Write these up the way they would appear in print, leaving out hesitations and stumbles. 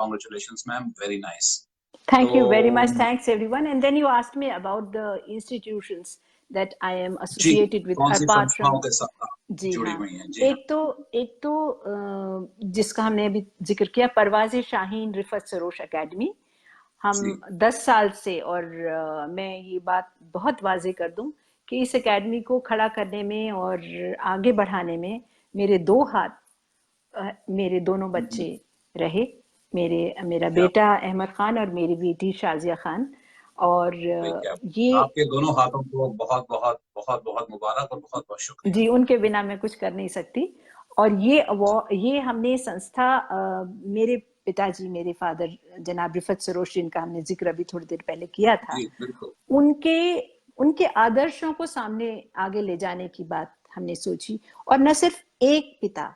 Congratulations, ma'am. Very nice. Thank you very much. Thanks everyone. And then you asked me about the institutions that I am associated with apart from. जी हाँ, एक तो जिसका हमने अभी जिक्र किया, परवाज़ Shaheen Rifat Sarosh academy. हम 10 साल से, और मैं ये बात बहुत वाज़ेह कर दूं कि इस एकेडमी को खड़ा करने में और आगे बढ़ाने में मेरे 2 हाथ, मेरे दोनों बच्चे रहे, मेरा बेटा अहमद खान और मेरी बेटी शाजिया खान। और ये आपके दोनों हाथों को बहुत बहुत बहुत बहुत मुबारक और बहुत बहुत शुक्रिया जी, उनके बिना मैं कुछ कर नहीं सकती। और ये हमने संस्था, मेरे पिताजी, मेरे फादर जनाब रिफत सरोश, जिनका हमने जिक्र अभी थोड़ी देर पहले किया था, उनके आदर्शों को सामने आगे ले जाने की बात हमने सोची। और न सिर्फ एक पिता,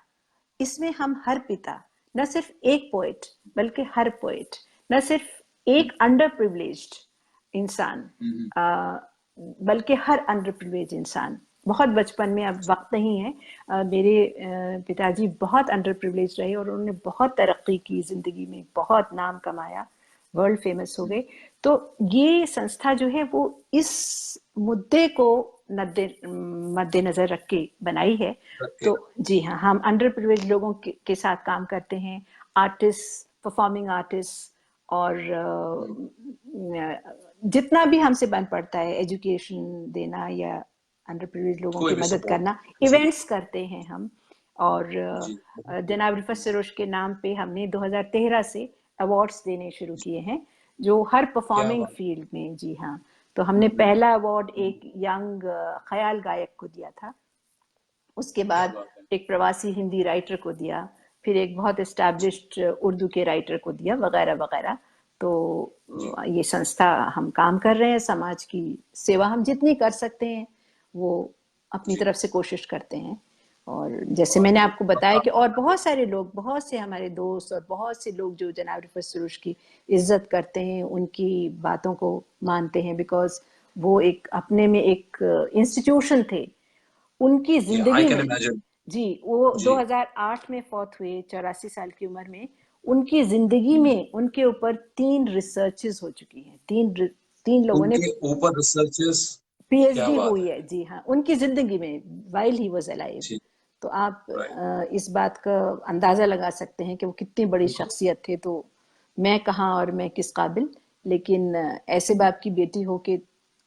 इसमें हम हर पिता, न सिर्फ एक पोएट बल्कि हर पोएट, न सिर्फ एक अंडर प्रिविलेज्ड इंसान बल्कि हर अंडर प्रिविलेज्ड इंसान। बहुत बचपन में, अब वक्त नहीं है, मेरे पिताजी बहुत अंडर प्रिविलेज रहे और उन्होंने बहुत तरक्की की ज़िंदगी में, बहुत नाम कमाया, वर्ल्ड फेमस हो गए। तो ये संस्था जो है वो इस मुद्दे को मद्देनजर रख के बनाई है। तो जी हाँ, हम अंडर प्रिविलेज लोगों के साथ काम करते हैं, आर्टिस्ट, परफॉर्मिंग आर्टिस्ट, और जितना भी हमसे बन पड़ता है, एजुकेशन देना या अंडर प्रिविलेज लोगों की मदद करना, इवेंट्स करते हैं हम। और जनाब रिफत सरोश के नाम पे हमने 2013 से अवार्ड्स देने शुरू किए हैं, जो हर परफॉर्मिंग फील्ड में। जी हाँ, तो हमने पहला अवार्ड एक यंग ख्याल गायक को दिया था, उसके बाद एक प्रवासी हिंदी राइटर को दिया, फिर एक बहुत एस्टैब्लिश्ड उर्दू के राइटर को दिया, वगैरह वगैरह। तो ये संस्था, हम काम कर रहे हैं, समाज की सेवा हम जितनी कर सकते हैं वो अपनी तरफ से कोशिश करते हैं। और जैसे मैंने आपको बताया कि और बहुत सारे लोग, बहुत से हमारे दोस्त और बहुत से लोग जो जनाब रिफत सरोश की इज्जत करते हैं, उनकी बातों को मानते हैं, बिकॉज वो एक अपने में एक इंस्टीट्यूशन थे। उनकी जिंदगी में जी, वो 2008 में फौत हुए 84 साल की उम्र में। उनकी जिंदगी में उनके ऊपर 3 रिसर्चेस हो चुकी हैं, तीन लोगों ने ऊपर रिसर्चेस PhD हुई है। जी हाँ, उनकी जिंदगी में, while he was alive। तो आप इस बात का अंदाजा लगा सकते हैं कि वो कितनी बड़ी शख्सियत थे। तो मैं कहाँ और मैं किस काबिल, लेकिन ऐसे बाप की बेटी हो के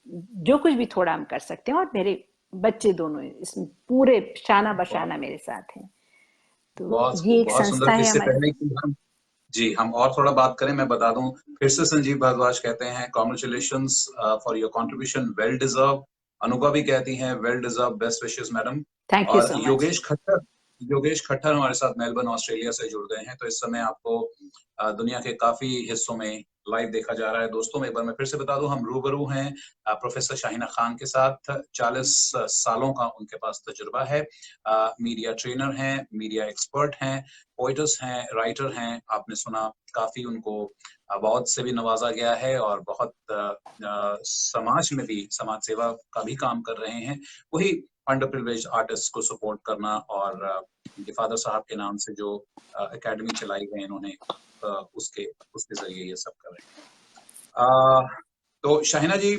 जो कुछ भी थोड़ा हम कर सकते हैं। और मेरे बच्चे दोनों इसमें पूरे शाना बशाना मेरे साथ हैं। तो ये एक संस्था है हमारी। जी, हम और थोड़ा बात करें, मैं बता दूं फिर से, संजीव भारद्वाज कहते हैं congratulations for your contribution, well deserve. Anubha भी कहती हैं well deserve, best wishes madam. Thank you so much. Yogesh Khattar हमारे साथ मेलबर्न ऑस्ट्रेलिया से जुड़ गए हैं। तो इस समय आपको दुनिया के काफी हिस्सों में लाइव देखा जा रहा है। दोस्तों, एक बार मैं फिर से बता दूं, हम रूबरू हैं प्रोफेसर शाहीना खान के साथ। 40 सालों का उनके पास तजुर्बा है, मीडिया ट्रेनर हैं, मीडिया एक्सपर्ट हैं, पोइटर्स हैं, राइटर हैं। आपने सुना, काफी उनको अवार्ड से भी नवाजा गया है और बहुत समाज में भी समाज सेवा का भी काम कर रहे हैं। वही अंडर प्रिविलेज आर्टिस्ट को सपोर्ट करना, और फादर साहब के नाम से जो एकेडमी चलाई है इन्होंने, उसके जरिए ये सब कर रहे हैं। तो शाहीना जी,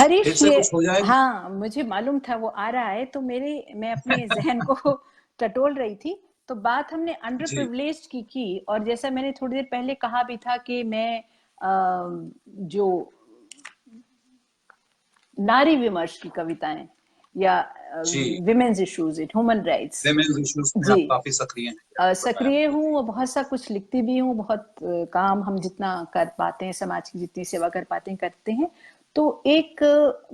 हरीश, ये हो जाए। हाँ, मुझे मालूम था वो आ रहा है, तो मैं अपने जहन को टटोल रही थी। तो बात हमने अंडर प्रिविलेज्ड की, और जैसा मैंने थोड़ी देर पहले कहा भी था कि मैं जो नारी विमर्श की कविताएं या विमेन्स इश्यूज, ह्यूमन राइट्स, जी, काफी सक्रिय हूँ, बहुत सा कुछ लिखती भी हूँ, बहुत काम हम जितना कर पाते हैं, समाज की जितनी सेवा कर पाते हैं करते हैं। तो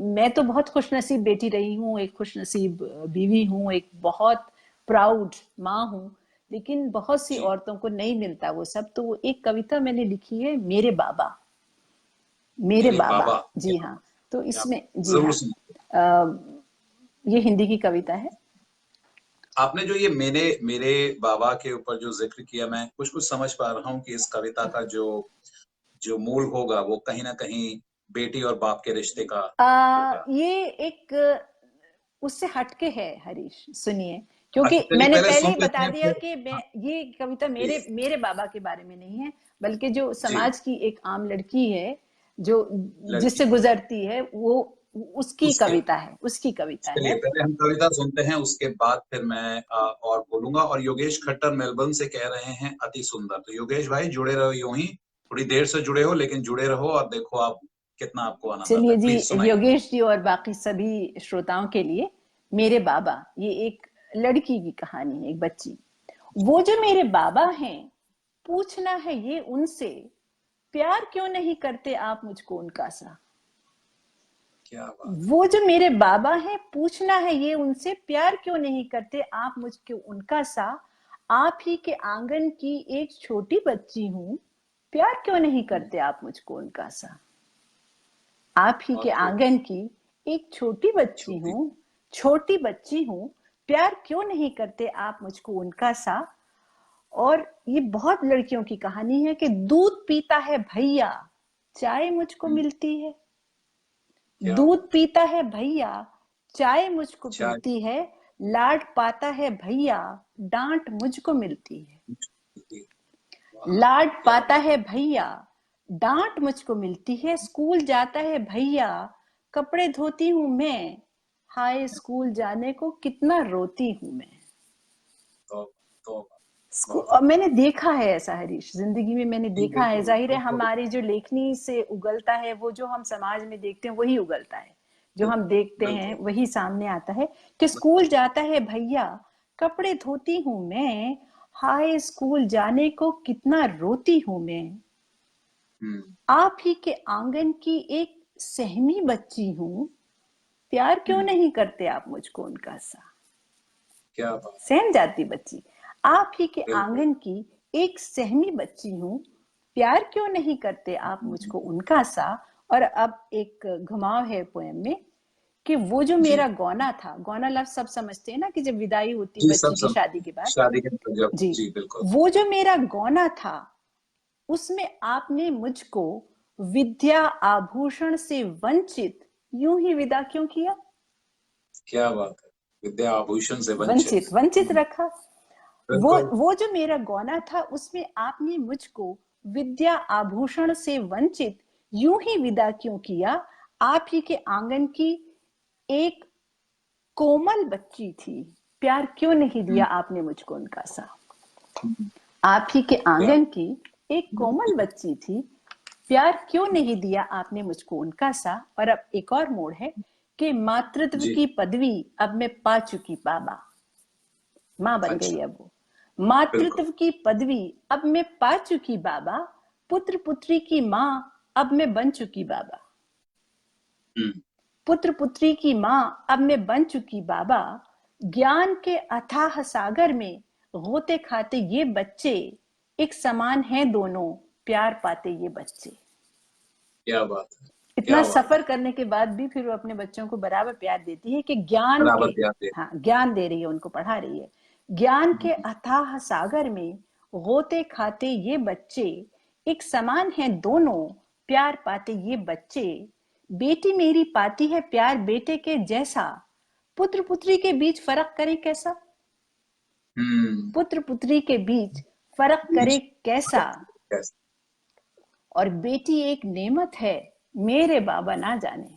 मैं तो बहुत खुशनसीब बेटी रही हूँ, एक खुशनसीब बीवी हूँ, एक बहुत प्राउड माँ हूँ, लेकिन बहुत सी औरतों को नहीं मिलता वो सब। तो एक कविता मैंने लिखी है, मेरे बाबा, मेरे बाबा। जी हाँ, तो इसमें जी हाँ, ये हिंदी की कविता है। आपने जो ये मेरे बाबा के ऊपर जो जिक्र किया, मैं कुछ समझ पा रहा हूँ कि इस कविता का जो मूल होगा वो कहीं ना कहीं बेटी और बाप के रिश्ते का ये एक उससे हटके है हरीश, सुनिए, क्योंकि मैंने पहले ही बता दिया कि ये कविता मेरे बाबा के बारे में नहीं है, बल्कि जो समाज की एक आम लड़की है जो जिससे गुजरती है, वो उसकी कविता है, उसकी कविता है। पहले हम कविता सुनते हैं, उसके बाद फिर मैं और बोलूंगा। और योगेश खट्टर मेलबर्न से कह रहे हैं अति सुंदर। तो योगेश भाई जुड़े रहो, यूं ही थोड़ी देर से जुड़े हो लेकिन जुड़े रहो और देखो आप कितना आपको आनंद आता है। चलिए प्लीज जी, सुनाइए। योगेश जी और बाकी सभी श्रोताओं के लिए मेरे बाबा, ये एक लड़की की कहानी है, एक बच्ची। वो जो मेरे बाबा हैं, पूछना है ये उनसे, प्यार क्यों नहीं करते आप मुझको उनका सा। क्या बात। वो जो मेरे बाबा हैं, पूछना है ये उनसे, प्यार क्यों नहीं करते आप मुझको उनका सा। आप ही के आंगन की एक छोटी बच्ची हूं, प्यार क्यों नहीं करते आप मुझको उनका सा। आप ही के आंगन की एक छोटी बच्ची हूँ, छोटी बच्ची हूँ, प्यार क्यों नहीं करते आप मुझको उनका सा। और ये बहुत लड़कियों की कहानी है कि दूध पीता है भैया, चाय मुझको मिलती है। दूध पीता है भैया, चाय मुझको मिलती है। लाड पाता है भैया, डांट मुझको मिलती है। लाड पाता है भैया, डांट मुझको मिलती है। स्कूल जाता है भैया, कपड़े धोती हूँ मैं, हाय स्कूल जाने को कितना रोती हूँ मैं। और मैंने देखा है ऐसा हरीश, जिंदगी में मैंने देखा है। जाहिर है हमारी जो लेखनी से उगलता है, वो जो हम समाज में देखते हैं वही उगलता है, जो हम देखते हैं वही सामने आता है कि स्कूल जाता है भैया, कपड़े धोती हूँ मैं, हाय स्कूल जाने को कितना रोती हूँ मैं। आप ही के आंगन की एक सहमी बच्ची हूँ, प्यार क्यों नहीं करते आप मुझको उनका सा। क्या बात। सहम जाती बच्ची, आप ही के आंगन की एक सहमी बच्ची हूँ, प्यार क्यों नहीं करते आप मुझको उनका सा। और अब एक घुमाव है पोएम में कि वो जो मेरा गौना था, गौना लफ्ज सब समझते हैं ना, कि जब विदाई होती बच्ची की शादी के बाद, शादी के बाद जी बिल्कुल, वो जो मेरा गौना था, उसमें आपने मुझको विद्या आभूषण से वंचित यूं ही विदा क्यों किया। क्या बात है, विद्या आभूषण से वंचित वंचित रखा। वो जो मेरा गौना था, उसमें आपने मुझको विद्या आभूषण से वंचित यूं ही विदा क्यों किया। आप ही के आंगन की एक कोमल बच्ची थी, प्यार क्यों नहीं दिया आपने मुझको उनका सा। आप ही के आंगन की एक कोमल बच्ची थी, प्यार क्यों नहीं दिया आपने मुझको उनका सा। और अब एक और मोड़ है कि मातृत्व की पदवी अब मैं पा चुकी बाबा, माँ बन गई अब वो। मातृत्व की पदवी अब मैं पा चुकी बाबा, पुत्र पुत्री की माँ अब मैं बन चुकी बाबा। पुत्र पुत्री की माँ अब मैं बन चुकी बाबा। ज्ञान के अथाह सागर में होते खाते ये बच्चे, एक समान हैं दोनों, प्यार पाते ये बच्चे। क्या बात है। इतना सफर करने के बाद भी फिर वो अपने बच्चों को बराबर प्यार देती है कि ज्ञान के, हाँ ज्ञान दे रही है, उनको पढ़ा रही है। ज्ञान के अथाह सागर में होते खाते ये बच्चे, एक समान हैं दोनों, प्यार पाते ये बच्चे। बेटी मेरी पाती है प्यार बेटे के जैसा, पुत्र पुत्री के बीच फर्क करे कैसा। पुत्र पुत्री के बीच फर्क करे कैसा। और बेटी एक नेमत है, मेरे बाबा ना जाने।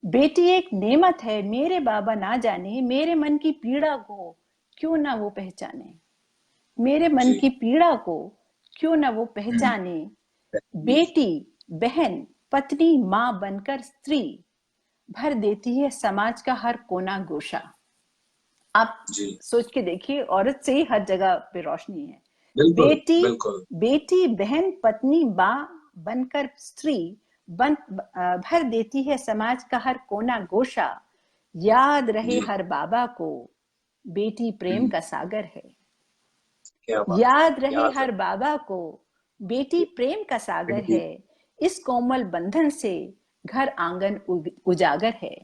बेटी एक नेमत है, मेरे बाबा ना जाने। मेरे मन की पीड़ा को क्यों ना वो पहचाने। मेरे मन की पीड़ा को क्यों ना वो पहचाने। बेटी बहन पत्नी माँ बनकर स्त्री, भर देती है समाज का हर कोना गोशा। आप सोच के देखिए, औरत से ही हर जगह पे रोशनी है। बेटी बहन पत्नी माँ बनकर स्त्री, भर देती है समाज का हर कोना गोशा। याद रहे हर बाबा को, बेटी प्रेम का सागर है। याद रहे हर बाबा को, बेटी प्रेम का सागर है। इस कोमल बंधन से घर आंगन उजागर है।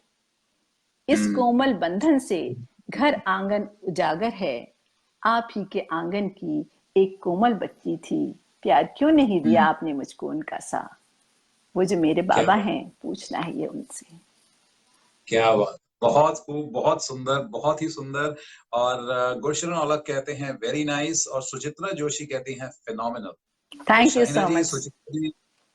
इस कोमल बंधन से घर आंगन उजागर है। आप ही के आंगन की एक कोमल बच्ची थी, प्यार क्यों नहीं दिया आपने मुझको उनका सा। वो जो मेरे बाबा हैं, पूछना है ये उनसे। क्या बात, बहुत खूब, बहुत सुंदर, बहुत ही सुंदर। और गुरशरण औलख कहते हैं वेरी नाइस, और सुचित्रा जोशी कहती हैं फिनोमिनल। तो thank you Shahina so ji, much. Suchitra ji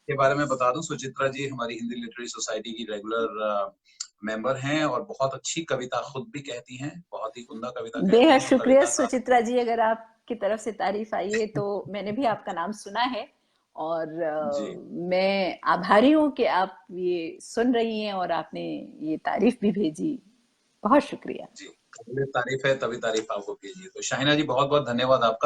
के बारे में बता दूं, सुचित्रा जी हमारी हिंदी लिटरेरी सोसाइटी की रेगुलर मेंबर हैं और बहुत अच्छी कविता खुद भी कहती हैं, बहुत ही उम्दा कविता कहती बेहद हैं। तो शुक्रिया कविता का सुचित्रा जी, अगर आपकी तरफ से तारीफ आई है तो मैंने भी आपका नाम सुना है, और जी मैं आभारी हूँ कि आप ये सुन रही हैं और आपने ये तारीफ भी भेजी। बहुत शुक्रिया। जी, काबिल तारीफ है, तभी तारीफ आपको कीजिए। तो शाहिना जी, बहुत बहुत धन्यवाद आपका।